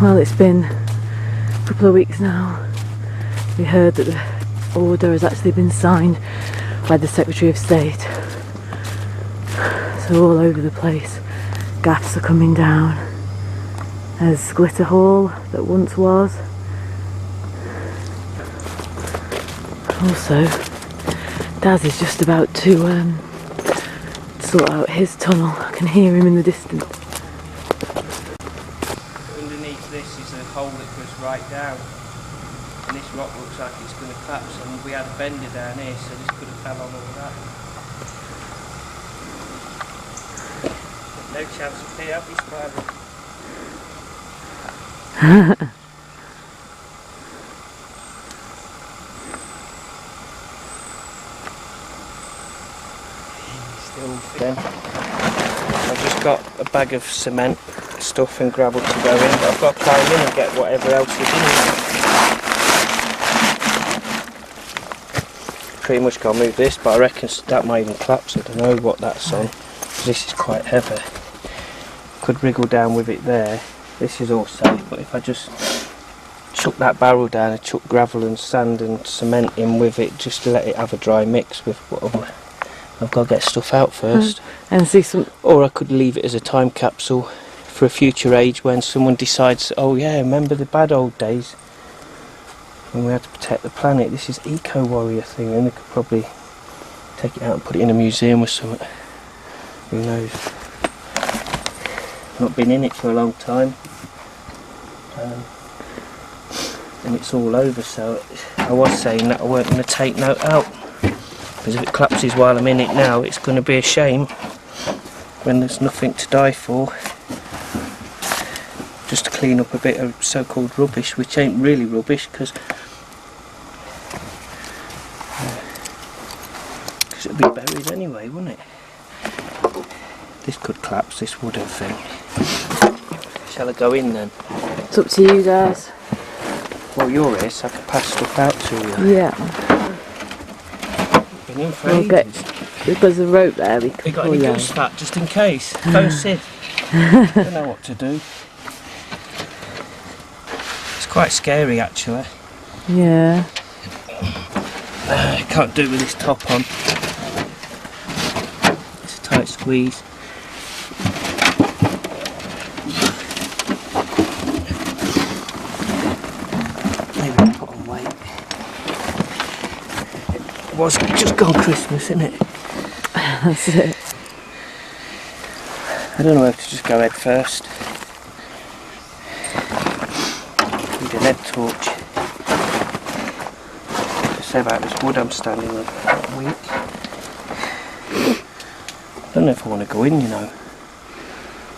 Well, it's been a couple of weeks now. We heard that the order has actually been signed by the Secretary of State. So all over the place, gaffs are coming down. There's Glitter Hall that once was. Also, Daz is just about to sort out his tunnel. I can hear him in the distance. Underneath this is a hole that goes right down, and this rock looks like it's going to collapse, and we had a bender down here, so this could have fell on all that. No chance of here, have we, Spider? Then I've just got a bag of cement stuff and gravel to go in, but I've got to climb in and get whatever else is in there. Pretty much got to move this, but I reckon that might even collapse. I don't know what that's on. This is quite heavy. Could wriggle down with it there. This is all safe, but if I just chuck that barrel down and chuck gravel and sand and cement in with it, just to let it have a dry mix with what I've got to get stuff out first. And see some. Or I could leave it as a time capsule for a future age when someone decides, oh yeah, remember the bad old days when we had to protect the planet. This is eco-warrior thing, and they could probably take it out and put it in a museum or something. Who knows? Not been in it for a long time, and it's all over, so I was saying that I weren't going to take note out, because if it collapses while I'm in it now, it's going to be a shame when there's nothing to die for, just to clean up a bit of so-called rubbish, which ain't really rubbish, because it'd be buried anyway, wouldn't it? This could collapse, this wooden thing. Shall I go in then? It's up to you guys. Well, you're here, so I can pass stuff out to you. Yeah. Been in for We'll get, there's a rope there. We can got pull any you goose out. fat, just in case? Don't sit. I don't know what to do. It's quite scary, actually. Yeah. I can't do it with this top on. It's a tight squeeze. Maybe I'll put on weight. It was just gone Christmas, isn't it? That's it. I don't know how to just go head first. Need a lead torch. Say about this wood I'm standing on. Weak. I don't know if I want to go in, you know.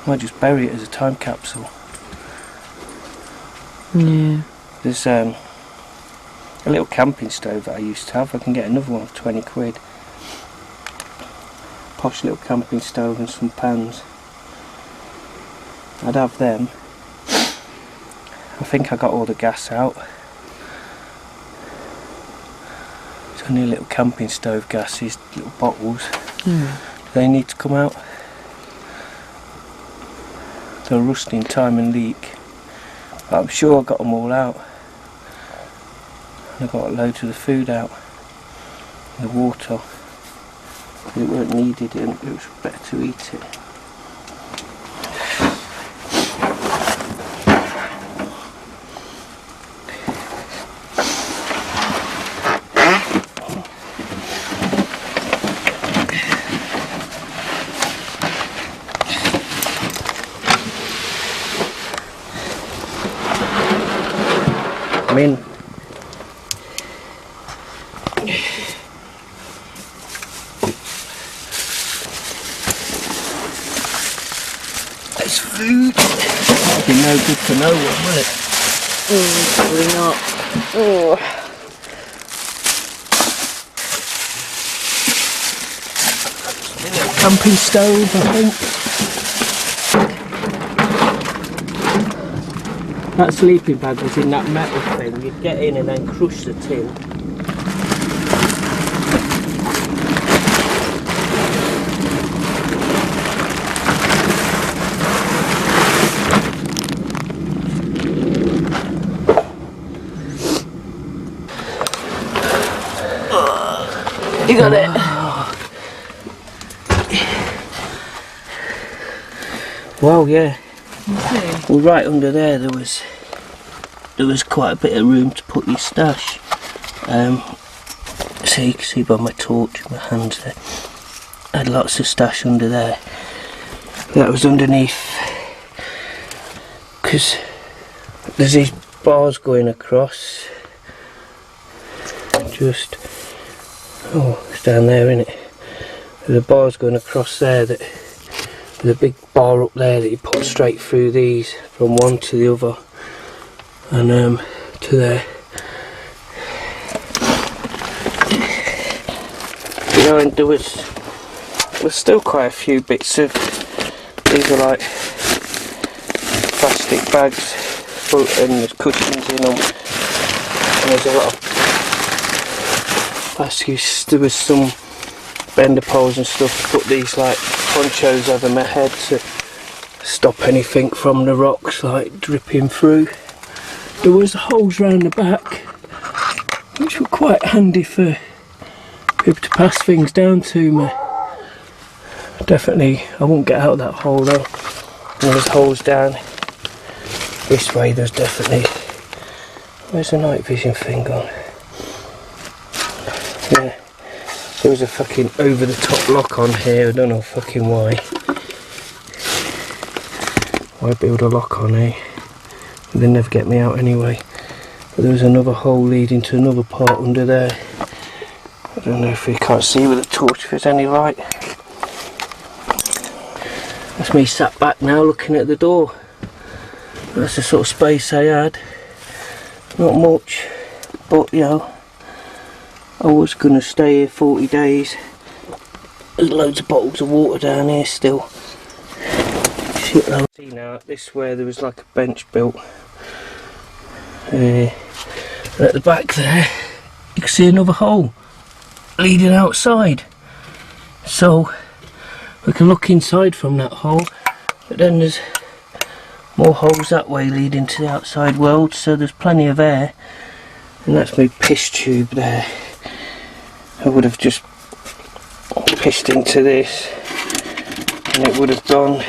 I might just bury it as a time capsule. Yeah. There's a little camping stove that I used to have. I can get another one for 20 quid. Posh little camping stove and some pans. I'd have them. I think I got all the gas out. It's only a little camping stove gas, these little bottles. They need to come out. They'll rust in time and leak. But I'm sure I got them all out. And I got loads of the food out. The water. It weren't needed and it was better to eat it. I'm in. There's food. That'll be no good for no one, will it? Probably not. Oh. A little camping stove, I think. That sleeping bag was in that metal thing. You'd get in and then crush the tin. You got it. Well, yeah. Okay. Well, right under there was quite a bit of room to put your stash. So you can see by my torch, my hands there. I had lots of stash under there. That was underneath, because there's these bars going across. Just, oh, it's down there, isn't it? There's a bars going across there, that there's a big bar up there that you put straight through these from one to the other, and to there. You know, and there was still quite a few bits of, these are like plastic bags full, and there's cushions in them, and there's a lot of plastic. There was some bender poles and stuff to put these like ponchos over my head to stop anything from the rocks like dripping through. There was holes round the back which were quite handy for people to pass things down to me. Definitely I won't get out of that hole though. And there's holes down this way. There's definitely, where's the night vision thing gone? Yeah, there was a fucking over the top lock on here. I don't know fucking why. Why build a lock on here? They'll never get me out anyway. But there was another hole leading to another part under there. I don't know if you can't see with a torch if there's any light. That's me sat back now looking at the door. That's the sort of space I had. Not much, but you know, I was going to stay here 40 days. There's loads of bottles of water down here still. Shitload. See now, this where there was like a bench built. And at the back there, you can see another hole leading outside. So we can look inside from that hole, but then there's more holes that way leading to the outside world, so there's plenty of air. And that's my piss tube there. I would have just pissed into this and it would have gone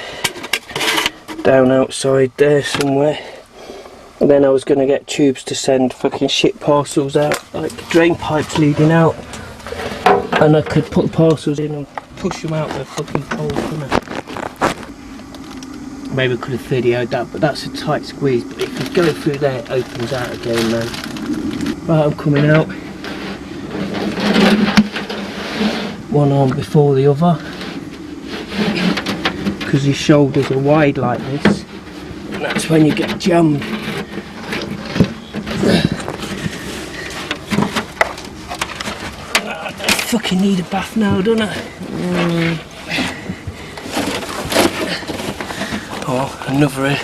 down outside there somewhere. And then I was going to get tubes to send fucking shit parcels out, like drain pipes leading out, and I could put the parcels in and push them out with a fucking pole, couldn't I? Maybe I could have videoed that, but that's a tight squeeze. But if you go through there, it opens out again, man. Right, I'm coming out. One arm before the other, because your shoulders are wide like this, and that's when you get jammed. I fucking need a bath now, don't I? Oh, another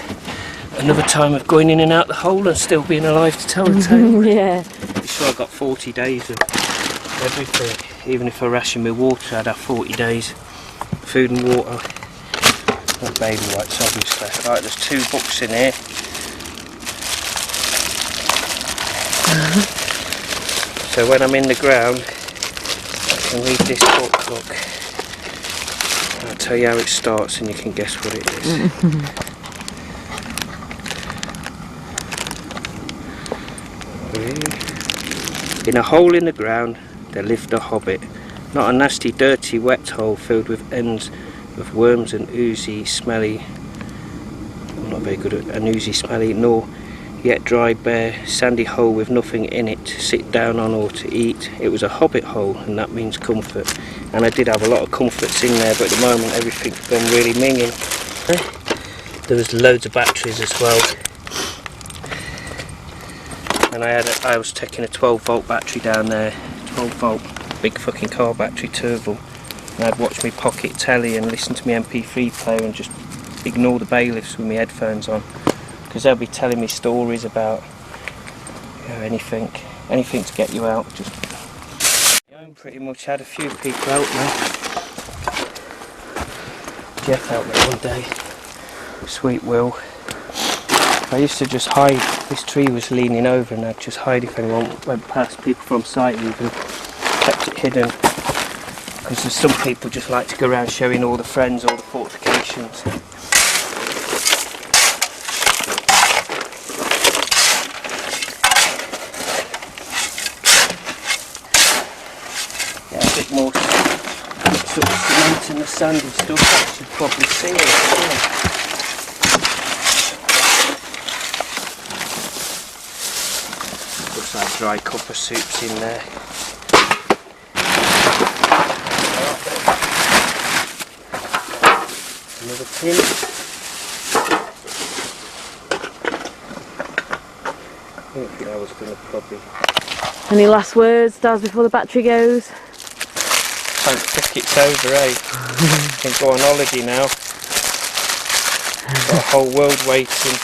time of going in and out the hole and still being alive to tell the tale. Yeah. I'm sure I got 40 days of everything. Even if I ration my water, I'd have 40 days. Food and water. Not baby wipes, obviously. Right, there's 2 books in here. So when I'm in the ground, I can read this book, look. I'll tell you how it starts and you can guess what it is. In a hole in the ground there lived a hobbit. Not a nasty, dirty, wet hole filled with ends of worms and oozy, smelly, I'm not very good at an oozy, smelly, nor yet dry, bare, sandy hole with nothing in it to sit down on or to eat. It was a hobbit hole, and that means comfort. And I did have a lot of comforts in there, but at the moment everything's gone really minging. There was loads of batteries as well. And I was taking a 12 volt battery down there, 12 volt, big fucking car battery, 2 of them. And I'd watch me pocket telly and listen to my MP3 player and just ignore the bailiffs with my headphones on. Because they'll be telling me stories about, you know, anything to get you out. Just, you know, pretty much had a few people help me. Jeff helped me one day, sweet Will. I used to just hide. This tree was leaning over and I'd just hide if anyone went past. People from sight even kept it hidden. Because there's some people just like to go around showing all the friends, all the fortifications. Yeah, a bit more sort of cement and the sandy stuff, I should probably see it. Yeah. Looks like dry copper soups in there. Another tin. I think I was going to probably... Any last words, Daz, before the battery goes? Thank fuck it's over, eh? Can go on holiday now. Got a whole world waiting.